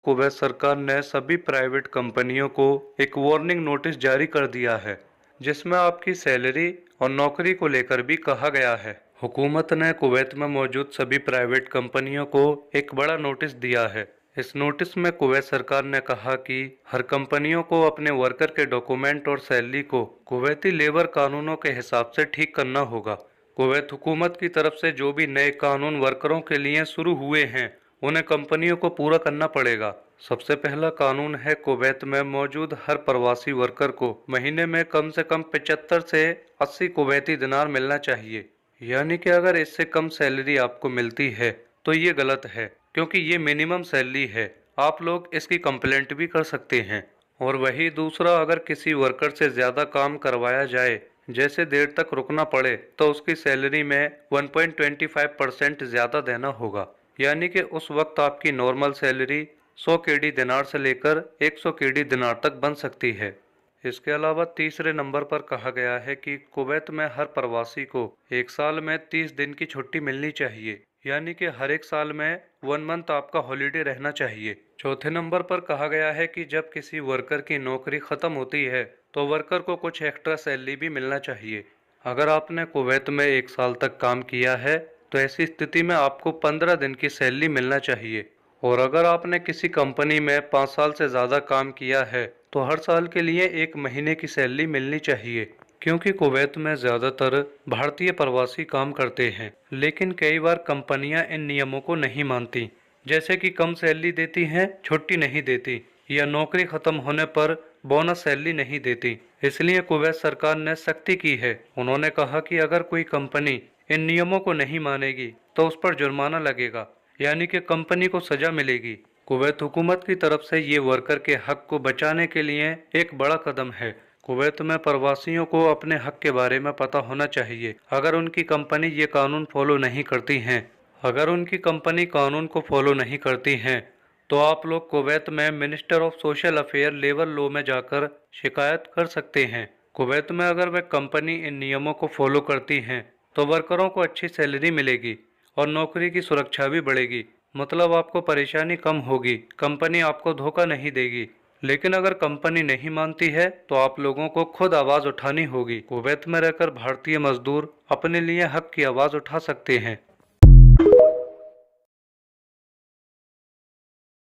Kuwait सरकार ने सभी प्राइवेट कंपनियों को एक वार्निंग नोटिस जारी कर दिया है, जिसमें आपकी सैलरी और नौकरी को लेकर भी कहा गया है। हुकूमत ने कुवैत में मौजूद सभी प्राइवेट कंपनियों को एक बड़ा नोटिस दिया है। इस नोटिस में कुवैत सरकार ने कहा कि हर कंपनियों को अपने वर्कर के डॉक्यूमेंट और सैलरी को कुवैती लेबर कानूनों के हिसाब से ठीक करना होगा। कुवैत हुकूमत की तरफ से जो भी नए कानून वर्करों के लिए शुरू हुए हैं, उन्हें कंपनियों को पूरा करना पड़ेगा। सबसे पहला कानून है, कुवैत में मौजूद हर प्रवासी वर्कर को महीने में कम से कम 75 से 80 कुवैती दिनार मिलना चाहिए। यानी कि अगर इससे कम सैलरी आपको मिलती है तो ये गलत है, क्योंकि ये मिनिमम सैलरी है। आप लोग इसकी कंप्लेंट भी कर सकते हैं। और वही दूसरा, अगर किसी वर्कर से ज्यादा काम करवाया जाए, जैसे देर तक रुकना पड़े, तो उसकी सैलरी में 1.25% ज्यादा देना होगा। यानी कि उस वक्त आपकी नॉर्मल सैलरी 100 केडी दिनार से लेकर 100 केडी दिनार तक बन सकती है। इसके अलावा तीसरे नंबर पर कहा गया है कि कुवैत में हर प्रवासी को एक साल में 30 दिन की छुट्टी मिलनी चाहिए। यानी कि हर एक साल में 1 मंथ आपका हॉलिडे रहना चाहिए। चौथे नंबर पर कहा गया है कि जब किसी वर्कर की नौकरी खत्म होती है तो वर्कर को कुछ एक्स्ट्रा सैलरी भी मिलना चाहिए। अगर आपने कुवैत में 1 साल तक काम किया है तो ऐसी स्थिति में आपको 15 दिन की सैलरी मिलना चाहिए। और अगर आपने किसी कंपनी में 5 साल से ज़्यादा काम किया है तो हर साल के लिए 1 महीने की सैलरी मिलनी चाहिए। क्योंकि कुवैत में ज़्यादातर भारतीय प्रवासी काम करते हैं, लेकिन कई बार कंपनियां इन नियमों को नहीं मानती, जैसे कि कम सैलरी देती हैं, छुट्टी नहीं देती, या नौकरी खत्म होने पर बोनस सैलरी नहीं देती। इसलिए कुवैत सरकार ने सख्ती की है। उन्होंने कहा कि अगर कोई कंपनी इन नियमों को नहीं मानेगी तो उस पर जुर्माना लगेगा, यानी कि कंपनी को सजा मिलेगी। कुवैत हुकूमत की तरफ से ये वर्कर के हक को बचाने के लिए एक बड़ा कदम है। कुवैत में प्रवासियों को अपने हक के बारे में पता होना चाहिए। अगर उनकी कंपनी ये कानून फॉलो नहीं करती हैं, अगर उनकी कंपनी कानून को फॉलो नहीं करती हैं, तो आप लोग कुवैत में minister of social affair labour law में जाकर शिकायत कर सकते हैं। कुवैत में अगर वह कंपनी इन नियमों को फॉलो करती हैं तो वर्करों को अच्छी सैलरी मिलेगी और नौकरी की सुरक्षा भी बढ़ेगी। मतलब आपको परेशानी कम होगी, कंपनी आपको धोखा नहीं देगी। लेकिन अगर कंपनी नहीं मानती है तो आप लोगों को खुद आवाज उठानी होगी। कुवैत में रहकर भारतीय मजदूर अपने लिए हक की आवाज उठा सकते हैं।